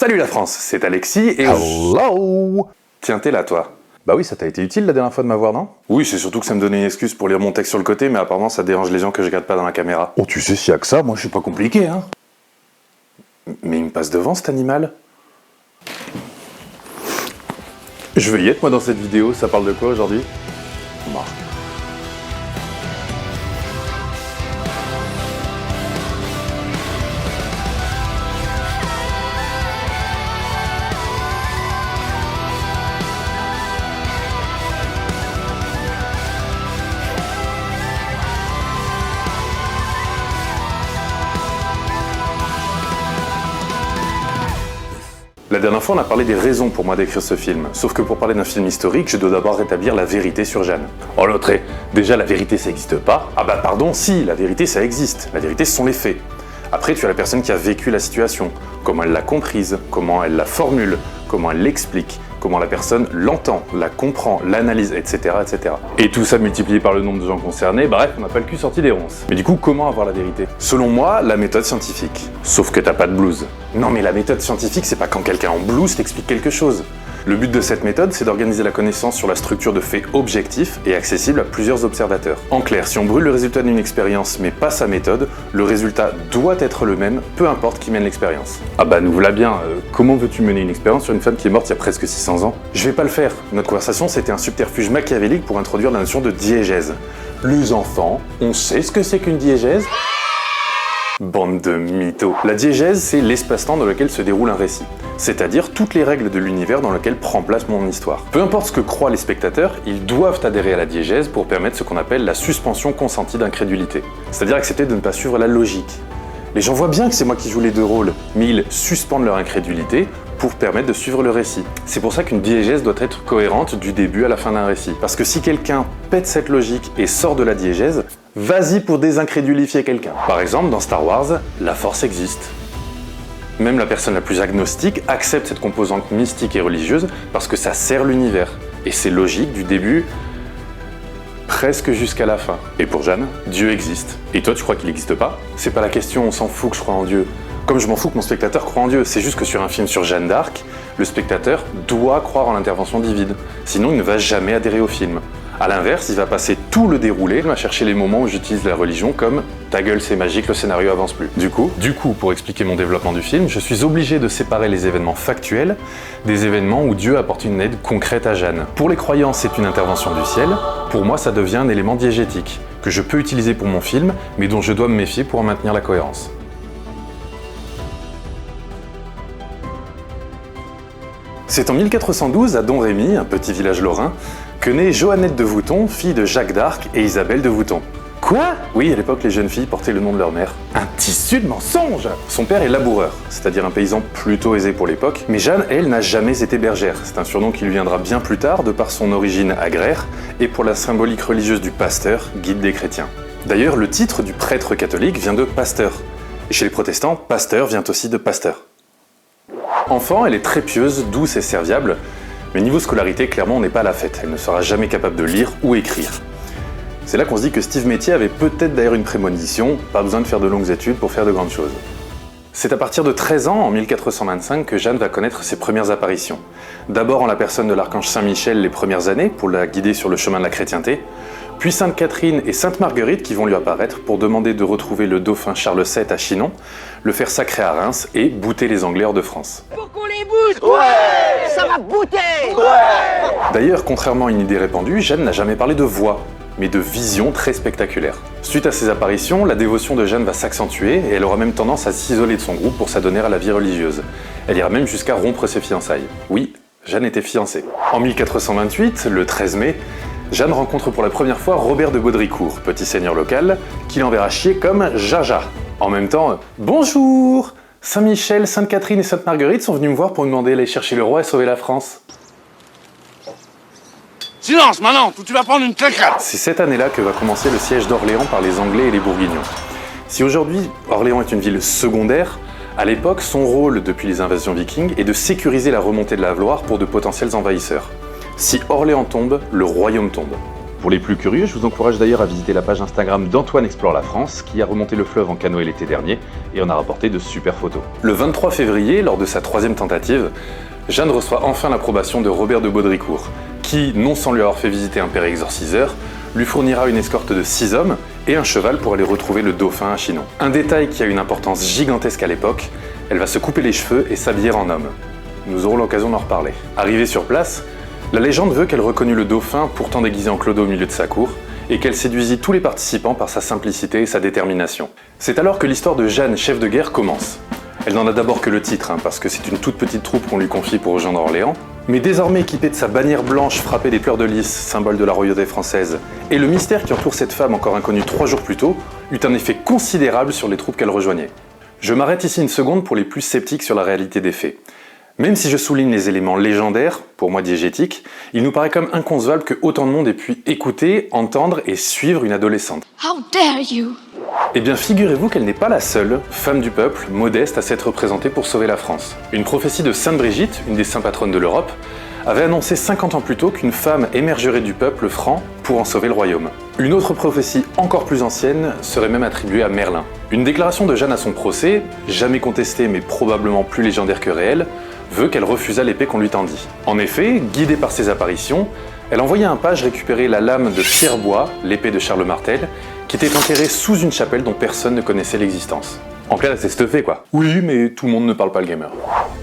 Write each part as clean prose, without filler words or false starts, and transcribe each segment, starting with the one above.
Salut la France, c'est Alexis et... Hello! Tiens, t'es là toi. Bah oui, ça t'a été utile la dernière fois de m'avoir, non? Oui, c'est surtout que ça me donnait une excuse pour lire mon texte sur le côté, mais apparemment ça dérange les gens que je regarde pas dans la caméra. Oh, tu sais, s'il y a que ça, moi je suis pas compliqué, hein. Mais il me passe devant cet animal. Je veux y être moi dans cette vidéo, ça parle de quoi aujourd'hui? Bah. La dernière fois, on a parlé des raisons pour moi d'écrire ce film. Sauf que pour parler d'un film historique, je dois d'abord rétablir la vérité sur Jeanne. Oh l'autre est, déjà la vérité ça n'existe pas. Ah bah pardon, si, la vérité ça existe. La vérité ce sont les faits. Après, tu as la personne qui a vécu la situation, comment elle l'a comprise, comment elle la formule, comment elle l'explique, comment la personne l'entend, la comprend, l'analyse, etc., etc. Et tout ça multiplié par le nombre de gens concernés, bref, on n'a pas le cul sorti des ronces. Mais du coup, comment avoir la vérité? Selon moi, la méthode scientifique. Sauf que t'as pas de blues. Non mais la méthode scientifique, c'est pas quand quelqu'un en blues t'explique quelque chose. Le but de cette méthode, c'est d'organiser la connaissance sur la structure de faits objectifs et accessibles à plusieurs observateurs. En clair, si on brûle le résultat d'une expérience mais pas sa méthode, le résultat doit être le même, peu importe qui mène l'expérience. Ah bah nous voilà bien, comment veux-tu mener une expérience sur une femme qui est morte il y a presque 600 ans? Je vais pas le faire. Notre conversation, c'était un subterfuge machiavélique pour introduire la notion de diégèse. Les enfants, on sait ce que c'est qu'une diégèse? Bande de mythos. La diégèse, c'est l'espace-temps dans lequel se déroule un récit, c'est-à-dire toutes les règles de l'univers dans lequel prend place mon histoire. Peu importe ce que croient les spectateurs, ils doivent adhérer à la diégèse pour permettre ce qu'on appelle la suspension consentie d'incrédulité, c'est-à-dire accepter de ne pas suivre la logique. Les gens voient bien que c'est moi qui joue les deux rôles, mais ils suspendent leur incrédulité pour permettre de suivre le récit. C'est pour ça qu'une diégèse doit être cohérente du début à la fin d'un récit. Parce que si quelqu'un pète cette logique et sort de la diégèse, vas-y pour désincrédulifier quelqu'un. Par exemple, dans Star Wars, la Force existe. Même la personne la plus agnostique accepte cette composante mystique et religieuse parce que ça sert l'univers. Et c'est logique du début presque jusqu'à la fin. Et pour Jeanne, Dieu existe. Et toi, tu crois qu'il n'existe pas? C'est pas la question, on s'en fout que je crois en Dieu. Comme je m'en fous que mon spectateur croit en Dieu, c'est juste que sur un film sur Jeanne d'Arc, le spectateur doit croire en l'intervention divine. Sinon, il ne va jamais adhérer au film. A l'inverse, il va passer tout le déroulé à chercher les moments où j'utilise la religion comme « ta gueule c'est magique, le scénario avance plus ». Du coup, pour expliquer mon développement du film, je suis obligé de séparer les événements factuels des événements où Dieu apporte une aide concrète à Jeanne. Pour les croyants, c'est une intervention du ciel. Pour moi, ça devient un élément diégétique, que je peux utiliser pour mon film, mais dont je dois me méfier pour en maintenir la cohérence. C'est en 1412, à Domrémy, un petit village lorrain, que naît Joannette de Vouton, fille de Jacques d'Arc et Isabelle de Vouton. Quoi? Oui, à l'époque, les jeunes filles portaient le nom de leur mère. Un tissu de mensonges! Son père est laboureur, c'est-à-dire un paysan plutôt aisé pour l'époque, mais Jeanne, elle, n'a jamais été bergère. C'est un surnom qui lui viendra bien plus tard, de par son origine agraire, et pour la symbolique religieuse du pasteur, guide des chrétiens. D'ailleurs, le titre du prêtre catholique vient de pasteur. Et chez les protestants, pasteur vient aussi de pasteur. Enfant, elle est très pieuse, douce et serviable, mais niveau scolarité, clairement, on n'est pas à la fête. Elle ne sera jamais capable de lire ou écrire. C'est là qu'on se dit que Steve Métier avait peut-être d'ailleurs une prémonition, pas besoin de faire de longues études pour faire de grandes choses. C'est à partir de 13 ans, en 1425, que Jeanne va connaître ses premières apparitions. D'abord en la personne de l'archange Saint-Michel les premières années, pour la guider sur le chemin de la chrétienté, puis Sainte Catherine et Sainte Marguerite qui vont lui apparaître pour demander de retrouver le dauphin Charles VII à Chinon, le faire sacrer à Reims et bouter les Anglais hors de France. Pour qu'on les boute! Ouais! Ça va bouter! Ouais! D'ailleurs, contrairement à une idée répandue, Jeanne n'a jamais parlé de voix, mais de visions très spectaculaires. Suite à ces apparitions, la dévotion de Jeanne va s'accentuer et elle aura même tendance à s'isoler de son groupe pour s'adonner à la vie religieuse. Elle ira même jusqu'à rompre ses fiançailles. Oui, Jeanne était fiancée. En 1428, le 13 mai, Jeanne rencontre pour la première fois Robert de Baudricourt, petit seigneur local, qui l'enverra chier comme Jaja. En même temps, bonjour! Saint-Michel, Sainte-Catherine et Sainte-Marguerite sont venus me voir pour me demander d'aller chercher le roi et sauver la France. Silence maintenant, ou tu vas prendre une claquade! C'est cette année-là que va commencer le siège d'Orléans par les Anglais et les Bourguignons. Si aujourd'hui, Orléans est une ville secondaire, à l'époque, son rôle depuis les invasions vikings est de sécuriser la remontée de la Loire pour de potentiels envahisseurs. Si Orléans tombe, le royaume tombe. Pour les plus curieux, je vous encourage d'ailleurs à visiter la page Instagram d'Antoine Explore la France, qui a remonté le fleuve en canoë l'été dernier et en a rapporté de super photos. Le 23 février, lors de sa 3e tentative, Jeanne reçoit enfin l'approbation de Robert de Baudricourt, qui, non sans lui avoir fait visiter un père exorciseur, lui fournira une escorte de 6 hommes et un cheval pour aller retrouver le dauphin à Chinon. Un détail qui a une importance gigantesque à l'époque, elle va se couper les cheveux et s'habiller en homme. Nous aurons l'occasion d'en reparler. Arrivée sur place, la légende veut qu'elle reconnut le dauphin pourtant déguisé en clodo au milieu de sa cour, et qu'elle séduisit tous les participants par sa simplicité et sa détermination. C'est alors que l'histoire de Jeanne, chef de guerre, commence. Elle n'en a d'abord que le titre, parce que c'est une toute petite troupe qu'on lui confie pour rejoindre Orléans, mais désormais équipée de sa bannière blanche frappée des fleurs de lys, symbole de la royauté française, et le mystère qui entoure cette femme encore inconnue 3 jours plus tôt, eut un effet considérable sur les troupes qu'elle rejoignait. Je m'arrête ici une seconde pour les plus sceptiques sur la réalité des faits. Même si je souligne les éléments légendaires, pour moi diégétiques, il nous paraît comme inconcevable que autant de monde ait pu écouter, entendre et suivre une adolescente. How dare you! Eh bien, figurez-vous qu'elle n'est pas la seule femme du peuple, modeste, à s'être représentée pour sauver la France. Une prophétie de Sainte Brigitte, une des saintes patronnes de l'Europe, avait annoncé 50 ans plus tôt qu'une femme émergerait du peuple franc pour en sauver le royaume. Une autre prophétie encore plus ancienne serait même attribuée à Merlin. Une déclaration de Jeanne à son procès, jamais contestée mais probablement plus légendaire que réelle, veut qu'elle refusa l'épée qu'on lui tendit. En effet, guidée par ses apparitions, elle envoya un page récupérer la lame de Pierre Bois, l'épée de Charles Martel, qui était enterrée sous une chapelle dont personne ne connaissait l'existence. En clair, elle s'est stuffée quoi. Oui, mais tout le monde ne parle pas le gamer.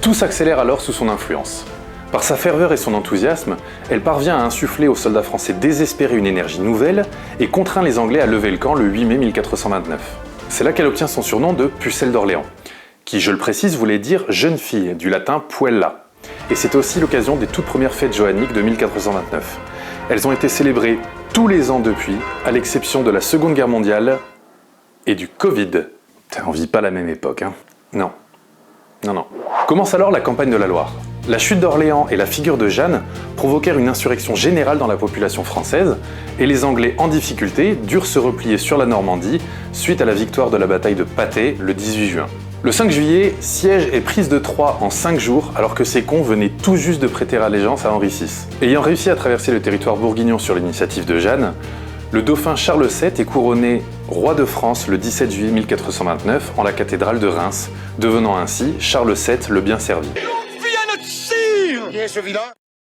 Tout s'accélère alors sous son influence. Par sa ferveur et son enthousiasme, elle parvient à insuffler aux soldats français désespérés une énergie nouvelle et contraint les Anglais à lever le camp le 8 mai 1429. C'est là qu'elle obtient son surnom de Pucelle d'Orléans, qui, je le précise, voulait dire jeune fille, du latin puella. Et c'était aussi l'occasion des toutes premières fêtes johanniques de 1429. Elles ont été célébrées tous les ans depuis, à l'exception de la Seconde Guerre mondiale et du Covid. Putain, on vit pas la même époque, hein. Non. Non. Commence alors la campagne de la Loire. La chute d'Orléans et la figure de Jeanne provoquèrent une insurrection générale dans la population française, et les Anglais en difficulté durent se replier sur la Normandie suite à la victoire de la bataille de Patay le 18 juin. Le 5 juillet, siège et prise de Troyes en 5 jours, alors que ces cons venaient tout juste de prêter allégeance à Henri VI. Ayant réussi à traverser le territoire bourguignon sur l'initiative de Jeanne, le dauphin Charles VII est couronné roi de France le 17 juillet 1429 en la cathédrale de Reims, devenant ainsi Charles VII le bien servi.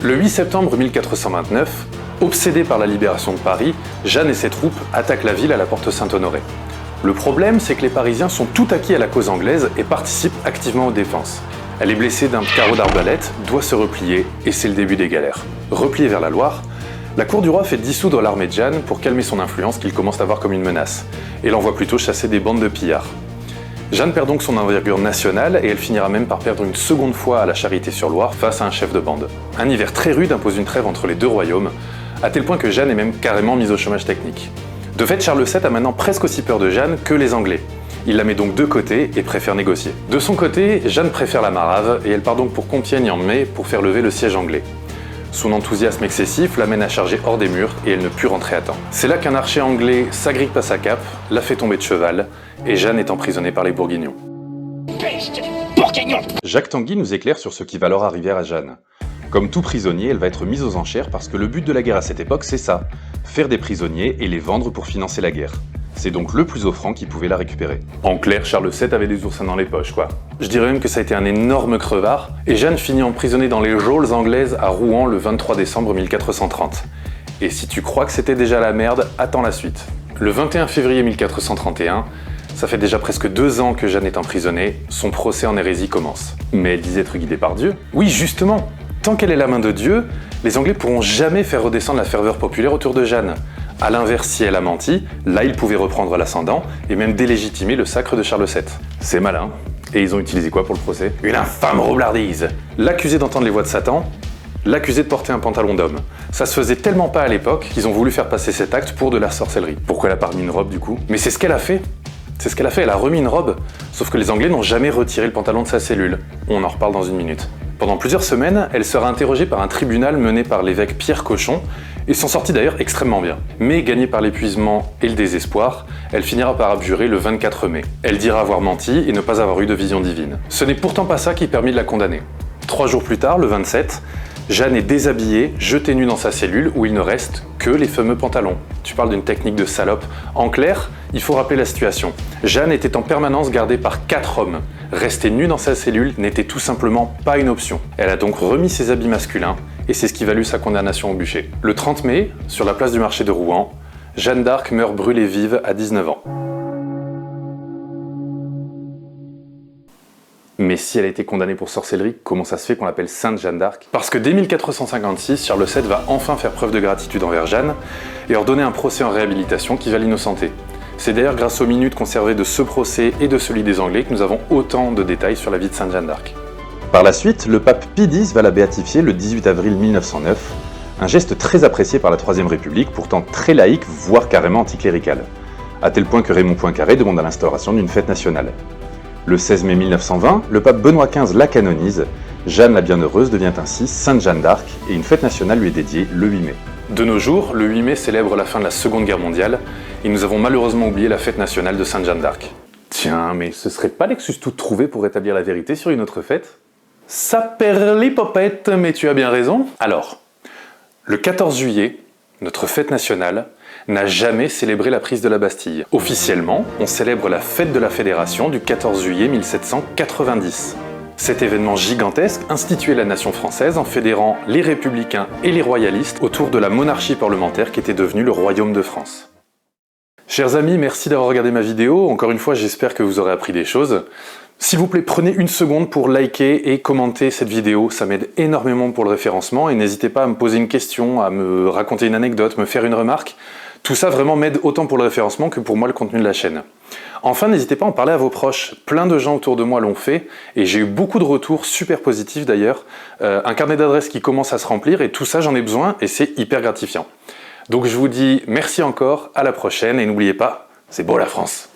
Le 8 septembre 1429, obsédée par la libération de Paris, Jeanne et ses troupes attaquent la ville à la porte Saint-Honoré. Le problème, c'est que les Parisiens sont tout acquis à la cause anglaise et participent activement aux défenses. Elle est blessée d'un carreau d'arbalète, doit se replier, et c'est le début des galères. Repliée vers la Loire, la cour du roi fait dissoudre l'armée de Jeanne pour calmer son influence qu'il commence à voir comme une menace, et l'envoie plutôt chasser des bandes de pillards. Jeanne perd donc son envergure nationale et elle finira même par perdre une seconde fois à la Charité-sur-Loire face à un chef de bande. Un hiver très rude impose une trêve entre les deux royaumes, à tel point que Jeanne est même carrément mise au chômage technique. De fait, Charles VII a maintenant presque aussi peur de Jeanne que les Anglais. Il la met donc de côté et préfère négocier. De son côté, Jeanne préfère la marave et elle part donc pour Compiègne en mai pour faire lever le siège anglais. Son enthousiasme excessif l'amène à charger hors des murs et elle ne put rentrer à temps. C'est là qu'un archer anglais s'agrippe à sa cape, la fait tomber de cheval et Jeanne est emprisonnée par les Bourguignons. Jacques Tanguy nous éclaire sur ce qui va alors arriver à Jeanne. Comme tout prisonnier, elle va être mise aux enchères parce que le but de la guerre à cette époque, c'est ça, faire des prisonniers et les vendre pour financer la guerre. C'est donc le plus offrant qui pouvait la récupérer. En clair, Charles VII avait des oursins dans les poches, quoi. Je dirais même que ça a été un énorme crevard, et Jeanne finit emprisonnée dans les geôles anglaises à Rouen le 23 décembre 1430. Et si tu crois que c'était déjà la merde, attends la suite. Le 21 février 1431, ça fait déjà presque 2 ans que Jeanne est emprisonnée, son procès en hérésie commence. Mais elle disait être guidée par Dieu. Oui, justement, tant qu'elle est la main de Dieu, les Anglais pourront jamais faire redescendre la ferveur populaire autour de Jeanne. A l'inverse, si elle a menti, là ils pouvaient reprendre l'ascendant et même délégitimer le sacre de Charles VII. C'est malin. Et ils ont utilisé quoi pour le procès? Une infâme roublardise! L'accusé d'entendre les voix de Satan, l'accusé de porter un pantalon d'homme. Ça se faisait tellement pas à l'époque qu'ils ont voulu faire passer cet acte pour de la sorcellerie. Pourquoi elle a pas remis une robe du coup? Mais c'est ce qu'elle a fait! C'est ce qu'elle a fait, elle a remis une robe. Sauf que les Anglais n'ont jamais retiré le pantalon de sa cellule. On en reparle dans une minute. Pendant plusieurs semaines, elle sera interrogée par un tribunal mené par l'évêque Pierre Cochon, et s'en sortit d'ailleurs extrêmement bien. Mais gagnée par l'épuisement et le désespoir, elle finira par abjurer le 24 mai. Elle dira avoir menti et ne pas avoir eu de vision divine. Ce n'est pourtant pas ça qui permit de la condamner. 3 jours plus tard, le 27, Jeanne est déshabillée, jetée nue dans sa cellule où il ne reste que les fameux pantalons. Tu parles d'une technique de salope. En clair, il faut rappeler la situation. Jeanne était en permanence gardée par 4 hommes. Rester nue dans sa cellule n'était tout simplement pas une option. Elle a donc remis ses habits masculins et c'est ce qui valut sa condamnation au bûcher. Le 30 mai, sur la place du marché de Rouen, Jeanne d'Arc meurt brûlée vive à 19 ans. Mais si elle a été condamnée pour sorcellerie, comment ça se fait qu'on l'appelle Sainte Jeanne d'Arc? Parce que dès 1456, Charles VII va enfin faire preuve de gratitude envers Jeanne et ordonner un procès en réhabilitation qui va l'innocenter. C'est d'ailleurs grâce aux minutes conservées de ce procès et de celui des Anglais que nous avons autant de détails sur la vie de Sainte Jeanne d'Arc. Par la suite, le pape Pie X va la béatifier le 18 avril 1909, un geste très apprécié par la Troisième République, pourtant très laïque, voire carrément anticlérical, à tel point que Raymond Poincaré demande à l'instauration d'une fête nationale. Le 16 mai 1920, le pape Benoît XV la canonise. Jeanne la Bienheureuse devient ainsi Sainte Jeanne d'Arc et une fête nationale lui est dédiée le 8 mai. De nos jours, le 8 mai célèbre la fin de la Seconde Guerre mondiale et nous avons malheureusement oublié la fête nationale de Sainte Jeanne d'Arc. Tiens, mais ce serait pas l'excuse toute trouvée pour établir la vérité sur une autre fête? Ça perd les popettes, mais tu as bien raison. Alors, le 14 juillet, notre fête nationale, n'a jamais célébré la prise de la Bastille. Officiellement, on célèbre la fête de la Fédération du 14 juillet 1790. Cet événement gigantesque instituait la nation française en fédérant les républicains et les royalistes autour de la monarchie parlementaire qui était devenue le Royaume de France. Chers amis, merci d'avoir regardé ma vidéo. Encore une fois, j'espère que vous aurez appris des choses. S'il vous plaît, prenez une seconde pour liker et commenter cette vidéo, ça m'aide énormément pour le référencement et n'hésitez pas à me poser une question, à me raconter une anecdote, me faire une remarque. Tout ça vraiment m'aide autant pour le référencement que pour moi le contenu de la chaîne. Enfin, n'hésitez pas à en parler à vos proches. Plein de gens autour de moi l'ont fait et j'ai eu beaucoup de retours super positifs d'ailleurs. Un carnet d'adresses qui commence à se remplir et tout ça j'en ai besoin et c'est hyper gratifiant. Donc je vous dis merci encore, à la prochaine et n'oubliez pas, c'est beau la France.